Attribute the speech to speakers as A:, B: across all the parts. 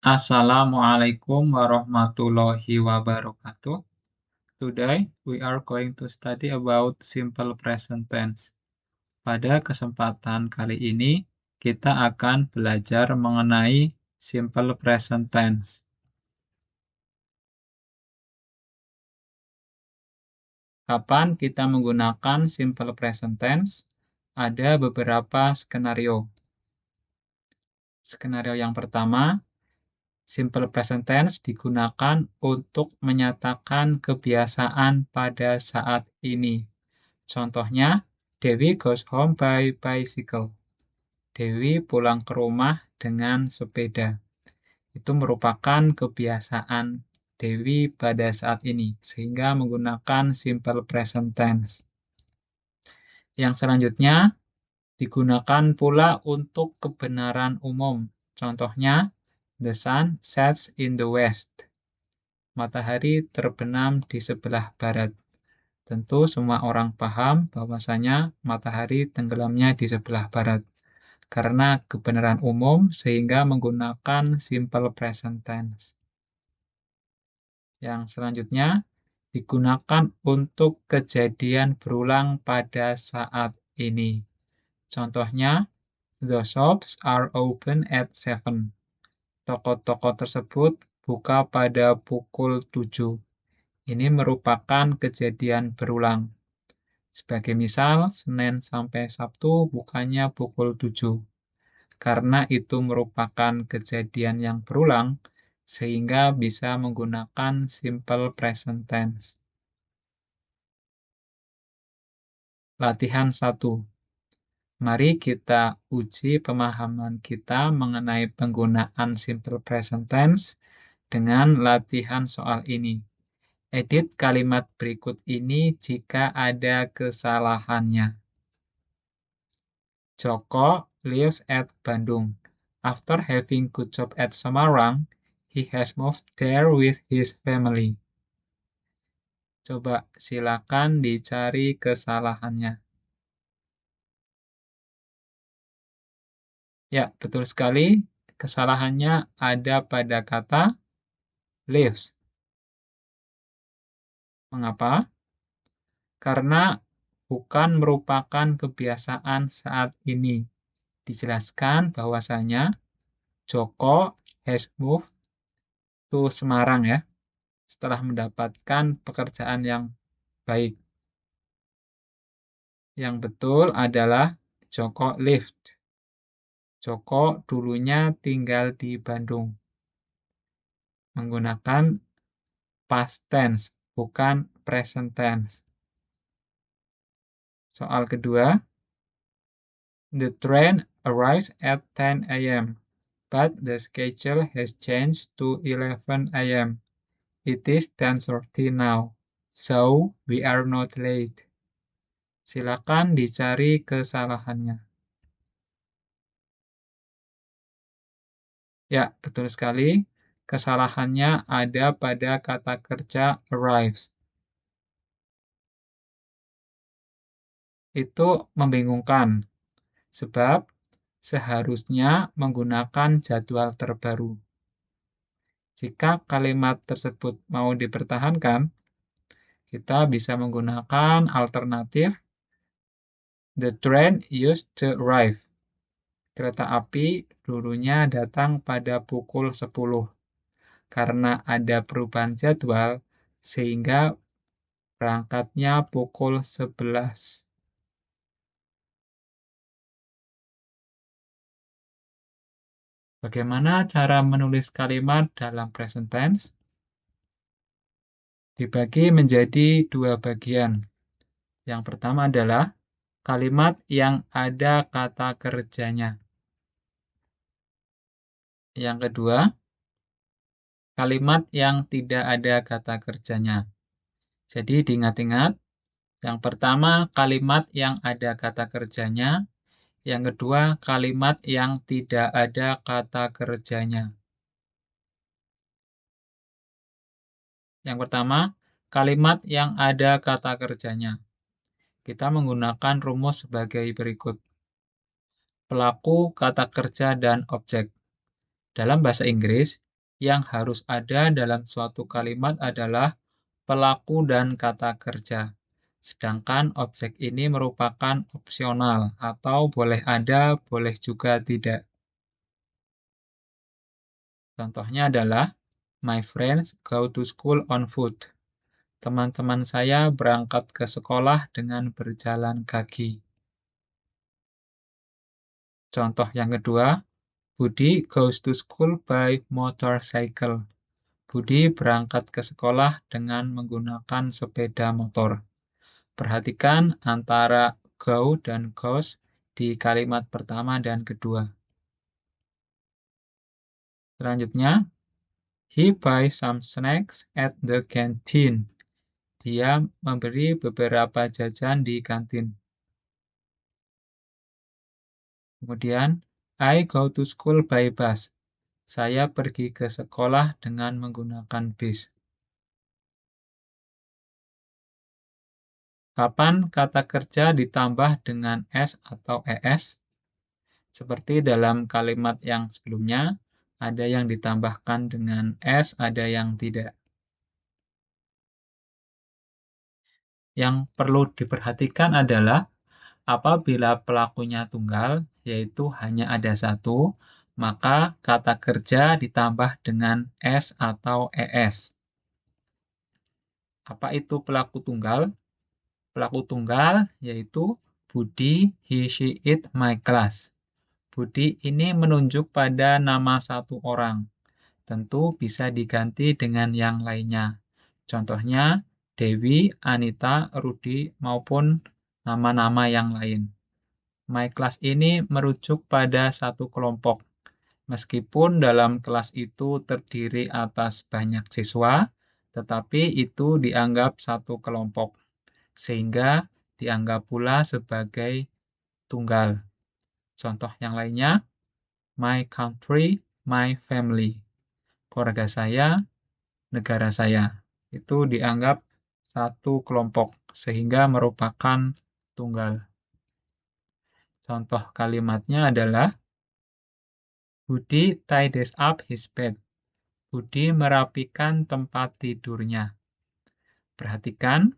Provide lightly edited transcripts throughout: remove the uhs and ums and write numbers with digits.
A: Assalamualaikum warahmatullahi wabarakatuh. Today we are going to study about simple present tense. Pada kesempatan kali ini kita akan belajar mengenai simple present tense. Kapan kita menggunakan simple present tense? Ada beberapa skenario. Skenario yang pertama, simple present tense digunakan untuk menyatakan kebiasaan pada saat ini. Contohnya, Dewi goes home by bicycle. Dewi pulang ke rumah dengan sepeda. Itu merupakan kebiasaan Dewi pada saat ini, sehingga menggunakan simple present tense. Yang selanjutnya, digunakan pula untuk kebenaran umum. Contohnya, the sun sets in the west. Matahari terbenam di sebelah barat. Tentu semua orang paham bahwasanya matahari tenggelamnya di sebelah barat. Karena kebenaran umum sehingga menggunakan simple present tense. Yang selanjutnya, digunakan untuk kejadian berulang pada saat ini. Contohnya, the shops are open at 7. Toko-toko tersebut buka pada pukul 7. Ini merupakan kejadian berulang. Sebagai misal, Senin sampai Sabtu bukanya pukul 7. Karena itu merupakan kejadian yang berulang, sehingga bisa menggunakan simple present tense. Latihan 1. Mari kita uji pemahaman kita mengenai penggunaan simple present tense dengan latihan soal ini. Edit kalimat berikut ini jika ada kesalahannya. Joko lives at Bandung. After having good job at Semarang, he has moved there with his family. Coba silakan dicari kesalahannya. Ya, betul sekali. Kesalahannya ada pada kata lives. Mengapa? Karena bukan merupakan kebiasaan saat ini. Dijelaskan bahwasanya Joko has moved to Semarang ya, setelah mendapatkan pekerjaan yang baik. Yang betul adalah Joko lived. Joko dulunya tinggal di Bandung. Menggunakan past tense, bukan present tense. Soal kedua, the train arrives at 10 a.m. but the schedule has changed to 11 a.m. It is 10:30 now, so we are not late. Silakan dicari kesalahannya. Ya, betul sekali. Kesalahannya ada pada kata kerja arrives. Itu membingungkan, sebab seharusnya menggunakan jadwal terbaru. Jika kalimat tersebut mau dipertahankan, kita bisa menggunakan alternatif the train used to arrive. Kereta api dulunya datang pada pukul 10. Karena ada perubahan jadwal, sehingga berangkatnya pukul 11. Bagaimana cara menulis kalimat dalam present tense? Dibagi menjadi dua bagian. Yang pertama adalah kalimat yang ada kata kerjanya. Yang kedua, kalimat yang tidak ada kata kerjanya. Jadi diingat-ingat, yang pertama kalimat yang ada kata kerjanya, yang kedua kalimat yang tidak ada kata kerjanya. Yang pertama, kalimat yang ada kata kerjanya. Kita menggunakan rumus sebagai berikut. Pelaku, kata kerja, dan objek. Dalam bahasa Inggris, yang harus ada dalam suatu kalimat adalah pelaku dan kata kerja. Sedangkan objek ini merupakan opsional atau boleh ada, boleh juga tidak. Contohnya adalah my friends go to school on foot. Teman-teman saya berangkat ke sekolah dengan berjalan kaki. Contoh yang kedua, Budi goes to school by motorcycle. Budi berangkat ke sekolah dengan menggunakan sepeda motor. Perhatikan antara go dan goes di kalimat pertama dan kedua. Selanjutnya, he buys some snacks at the canteen. Dia memberi beberapa jajan di kantin. Kemudian, I go to school by bus. Saya pergi ke sekolah dengan menggunakan bis. Kapan kata kerja ditambah dengan S atau ES? Seperti dalam kalimat yang sebelumnya, ada yang ditambahkan dengan S, ada yang tidak. Yang perlu diperhatikan adalah apabila pelakunya tunggal, yaitu hanya ada satu, maka kata kerja ditambah dengan S atau ES. Apa itu pelaku tunggal? Pelaku tunggal yaitu Budi, he, she, it, my class. Budi ini menunjuk pada nama satu orang. Tentu bisa diganti dengan yang lainnya. Contohnya Dewi, Anita, Rudi, maupun nama-nama yang lain. My class ini merujuk pada satu kelompok. Meskipun dalam kelas itu terdiri atas banyak siswa, tetapi itu dianggap satu kelompok, sehingga dianggap pula sebagai tunggal. Contoh yang lainnya, my country, my family. Keluarga saya, negara saya. Itu dianggap satu kelompok, sehingga merupakan tunggal. Contoh kalimatnya adalah, Budi tidies up his bed. Budi merapikan tempat tidurnya. Perhatikan,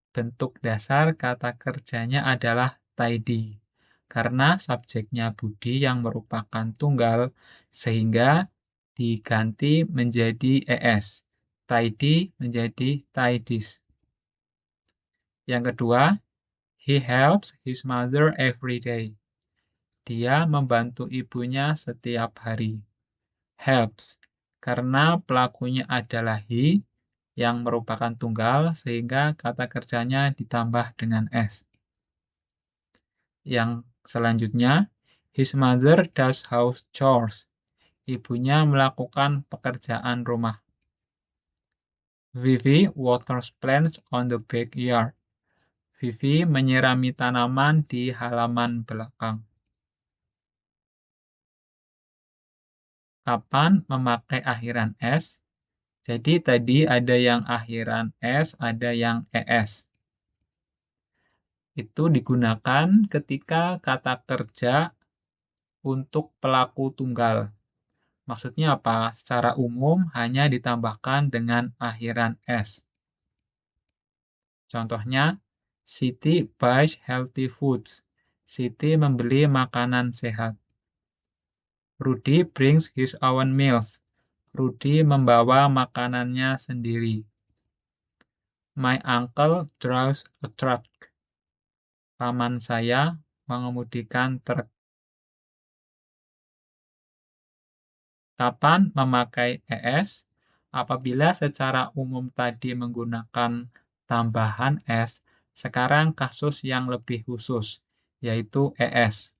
A: bentuk dasar kata kerjanya adalah tidy. Karena subjeknya Budi yang merupakan tunggal, sehingga diganti menjadi ES. Tidy menjadi tidies. Yang kedua, he helps his mother every day. Dia membantu ibunya setiap hari. Helps, karena pelakunya adalah he, yang merupakan tunggal, sehingga kata kerjanya ditambah dengan S. Yang selanjutnya, his mother does house chores. Ibunya melakukan pekerjaan rumah. Vivi waters plants on the backyard. Vivi menyirami tanaman di halaman belakang. Kapan memakai akhiran S? Jadi tadi ada yang akhiran S, ada yang ES. Itu digunakan ketika kata kerja untuk pelaku tunggal. Maksudnya apa? Secara umum hanya ditambahkan dengan akhiran S. Contohnya, Siti buys healthy foods. Siti membeli makanan sehat. Rudy brings his own meals. Rudy membawa makanannya sendiri. My uncle drives a truck. Paman saya mengemudikan truk. Kapan memakai ES? Apabila secara umum tadi menggunakan tambahan S, sekarang kasus yang lebih khusus, yaitu ES.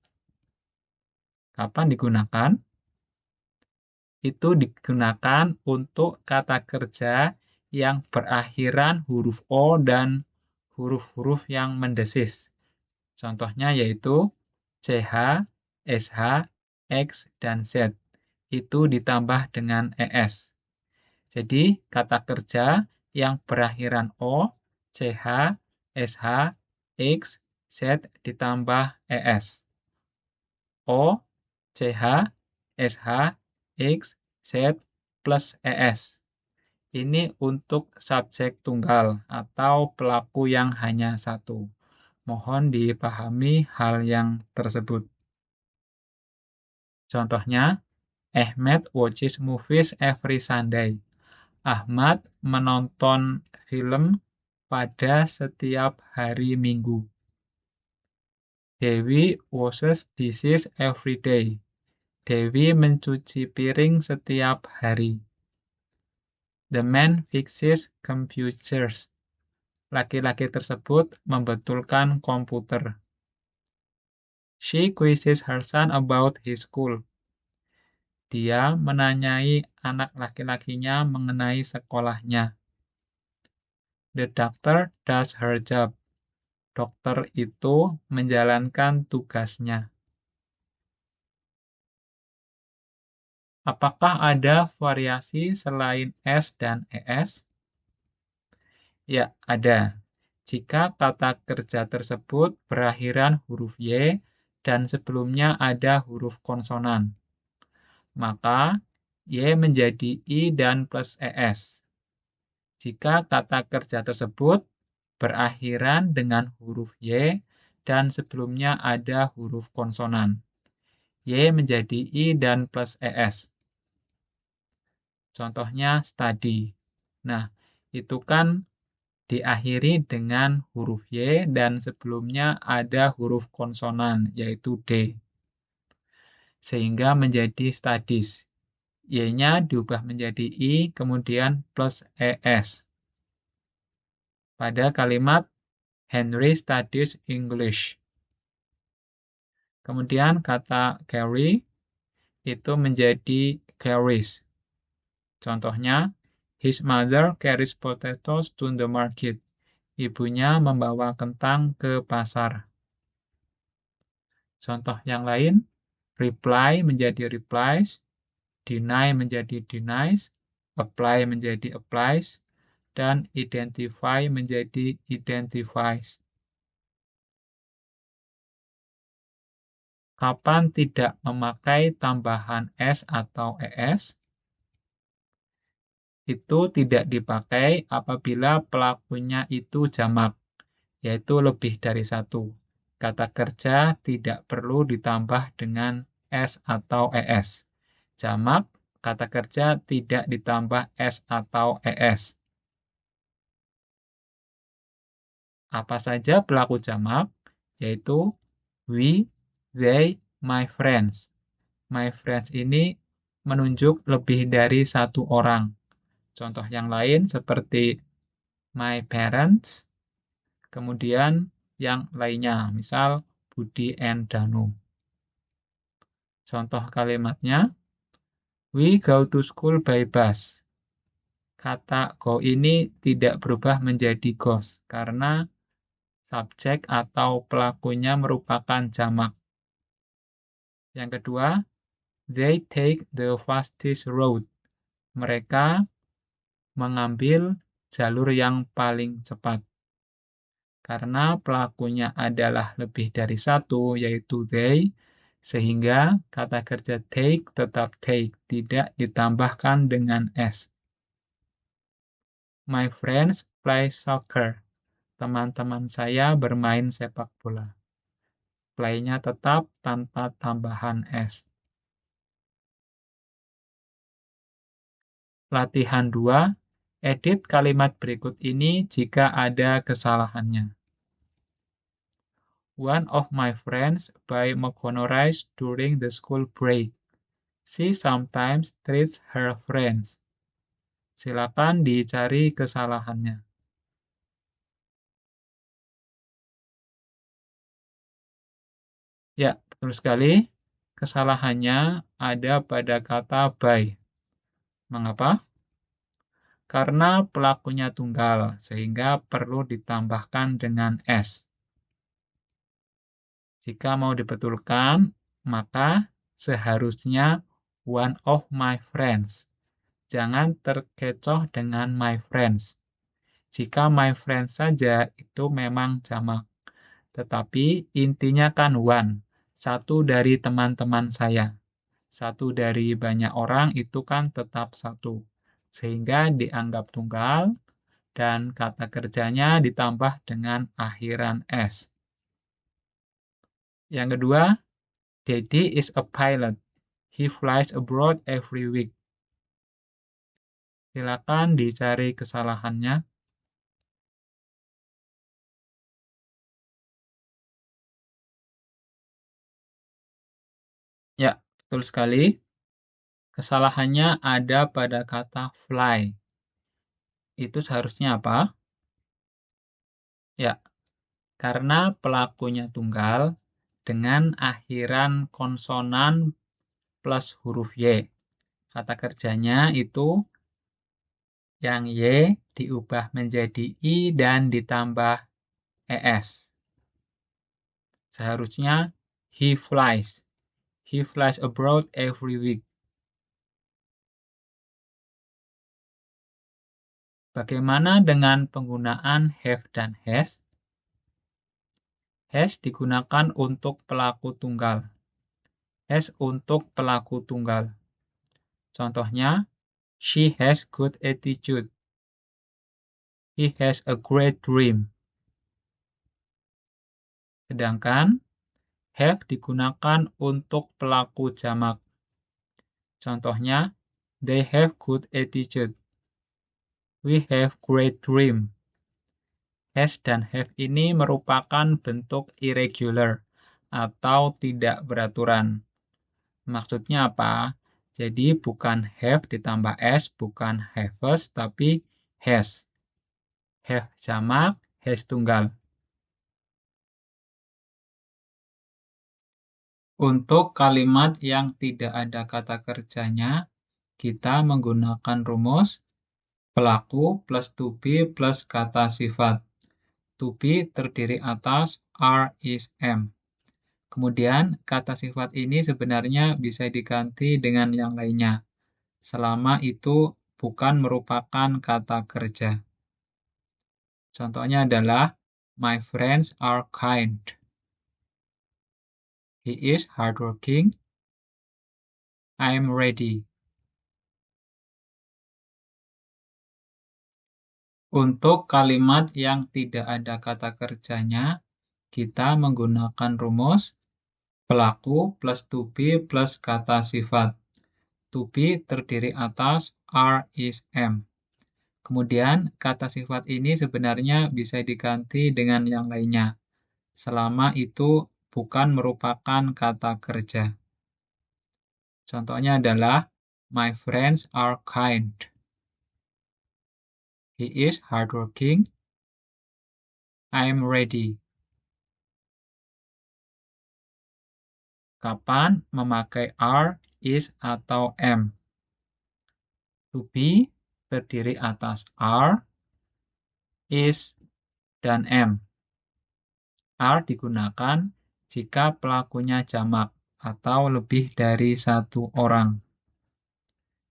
A: Kapan digunakan? Itu digunakan untuk kata kerja yang berakhiran huruf O dan huruf-huruf yang mendesis. Contohnya yaitu CH, SH, X, dan Z. Itu ditambah dengan ES. Jadi, kata kerja yang berakhiran O, CH, SH, X, Z ditambah ES. O, CH, SH, X, Z plus ES. Ini untuk subjek tunggal atau pelaku yang hanya satu. Mohon dipahami hal yang tersebut. Contohnya, Ahmed watches movies every Sunday. Ahmad menonton film pada setiap hari Minggu. Dewi washes dishes every day. Dewi mencuci piring setiap hari. The man fixes computers. Laki-laki tersebut membetulkan komputer. She quizzes her son about his school. Dia menanyai anak laki-lakinya mengenai sekolahnya. The doctor does her job. Dokter itu menjalankan tugasnya. Apakah ada variasi selain S dan ES? Ya, ada. Jika kata kerja tersebut berakhiran huruf Y dan sebelumnya ada huruf konsonan, maka Y menjadi I dan plus ES. Jika kata kerja tersebut berakhiran dengan huruf Y dan sebelumnya ada huruf konsonan, Y menjadi I dan plus ES. Contohnya study. Nah, itu kan diakhiri dengan huruf Y dan sebelumnya ada huruf konsonan, yaitu D. Sehingga menjadi studies. Y-nya diubah menjadi I, kemudian plus ES. Pada kalimat Henry studies English. Kemudian kata carry itu menjadi carries. Contohnya, his mother carries potatoes to the market. Ibunya membawa kentang ke pasar. Contoh yang lain, reply menjadi replies, deny menjadi denies, apply menjadi applies, dan identify menjadi identifies. Kapan tidak memakai tambahan S atau ES? Itu tidak dipakai apabila pelakunya itu jamak, yaitu lebih dari satu. Kata kerja tidak perlu ditambah dengan S atau ES. Jamak, kata kerja tidak ditambah S atau ES. Apa saja pelaku jamak? Yaitu we, they, my friends. My friends ini menunjuk lebih dari satu orang. Contoh yang lain seperti my parents, kemudian yang lainnya, misal Budi and Danu. Contoh kalimatnya, we go to school by bus. Kata go ini tidak berubah menjadi goes, karena subjek atau pelakunya merupakan jamak. Yang kedua, they take the fastest road. Mereka mengambil jalur yang paling cepat. Karena pelakunya adalah lebih dari satu, yaitu they, sehingga kata kerja take tetap take, tidak ditambahkan dengan S. My friends play soccer. Teman-teman saya bermain sepak bola. Play-nya tetap tanpa tambahan S. Latihan 2. Edit kalimat berikut ini jika ada kesalahannya. One of my friends buy McDonald's rice during the school break. She sometimes treats her friends. Silakan dicari kesalahannya. Ya, betul sekali. Kesalahannya ada pada kata buy. Mengapa? Karena pelakunya tunggal, sehingga perlu ditambahkan dengan S. Jika mau dibetulkan, maka seharusnya one of my friends. Jangan terkecoh dengan my friends. Jika my friends saja itu memang jamak. Tetapi intinya kan one, satu dari teman-teman saya. Satu dari banyak orang itu kan tetap satu, sehingga dianggap tunggal dan kata kerjanya ditambah dengan akhiran S. Yang kedua, Daddy is a pilot. He flies abroad every week. Silakan dicari kesalahannya. Ya, betul sekali. Kesalahannya ada pada kata fly. Itu seharusnya apa? Ya, karena pelakunya tunggal dengan akhiran konsonan plus huruf Y. Kata kerjanya itu yang Y diubah menjadi I dan ditambah ES. Seharusnya he flies. He flies abroad every week. Bagaimana dengan penggunaan have dan has? Has digunakan untuk pelaku tunggal. Has untuk pelaku tunggal. Contohnya, she has good attitude. He has a great dream. Sedangkan have digunakan untuk pelaku jamak. Contohnya, they have good attitude. We have great dream. Has dan have ini merupakan bentuk irregular atau tidak beraturan. Maksudnya apa? Jadi bukan have ditambah s, bukan haves, tapi has. Have jamak, has tunggal. Untuk kalimat yang tidak ada kata kerjanya, kita menggunakan rumus pelaku plus to be plus kata sifat. To be terdiri atas are, is, am. Kemudian, kata sifat ini sebenarnya bisa diganti dengan yang lainnya, selama itu bukan merupakan kata kerja. Contohnya adalah, my friends are kind. He is hardworking. I am ready. Untuk kalimat yang tidak ada kata kerjanya, kita menggunakan rumus pelaku plus to be plus kata sifat. To be terdiri atas are, is, am. Kemudian, kata sifat ini sebenarnya bisa diganti dengan yang lainnya, selama itu bukan merupakan kata kerja. Contohnya adalah, my friends are kind. He is hardworking. I am ready. Kapan memakai are, is, atau am? To be terdiri atas are, is, dan am. Are digunakan jika pelakunya jamak atau lebih dari satu orang.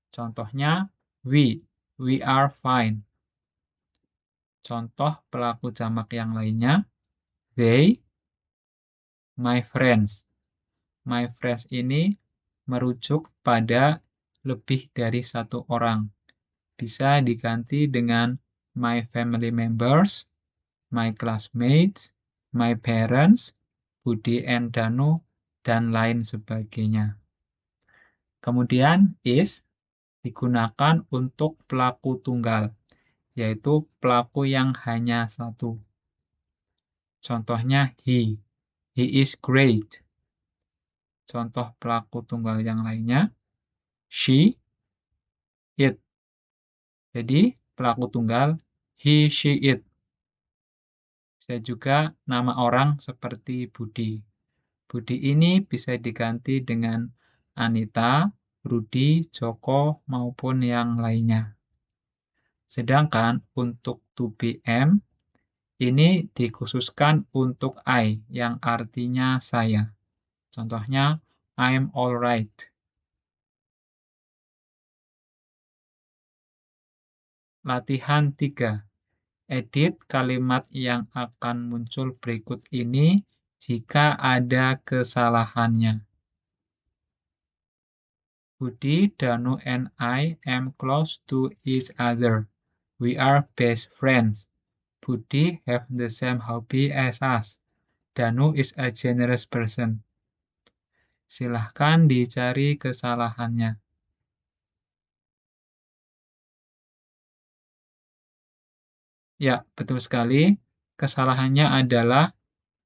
A: Contohnya, we are fine. Contoh pelaku jamak yang lainnya, they, my friends. My friends ini merujuk pada lebih dari satu orang. Bisa diganti dengan my family members, my classmates, my parents, Budi and Danu, dan lain sebagainya. Kemudian is digunakan untuk pelaku tunggal, yaitu pelaku yang hanya satu. Contohnya he is great. Contoh pelaku tunggal yang lainnya, she, it. Jadi pelaku tunggal, he, she, it. Bisa juga nama orang seperti Budi. Budi ini bisa diganti dengan Anita, Rudi, Joko, maupun yang lainnya. Sedangkan untuk to be am, ini dikhususkan untuk I, yang artinya saya. Contohnya, I'm alright. Latihan 3. Edit kalimat yang akan muncul berikut ini jika ada kesalahannya. Budi, Danu, and I am close to each other. We are best friends. Budi have the same hobby as us. Danu is a generous person. Silahkan dicari kesalahannya. Ya, betul sekali. Kesalahannya adalah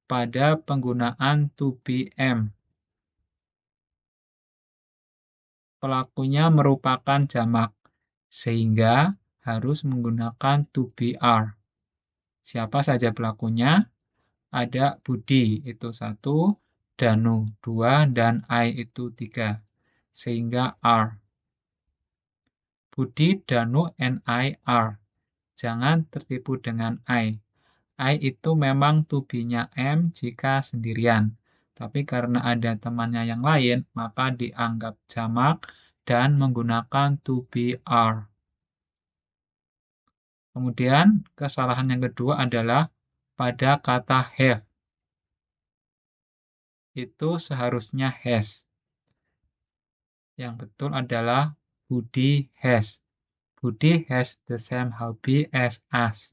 A: pada penggunaan to be am. Pelakunya merupakan jamak, sehingga harus menggunakan to be are. Siapa saja pelakunya? Ada Budi, itu 1, Danu, 2, dan I itu 3. Sehingga are. Budi, Danu, and I are. Jangan tertipu dengan I. I itu memang to be-nya am jika sendirian. Tapi karena ada temannya yang lain, maka dianggap jamak dan menggunakan to be are. Kemudian, kesalahan yang kedua adalah pada kata have. Itu seharusnya has. Yang betul adalah Budi has. Budi has the same hobby as us.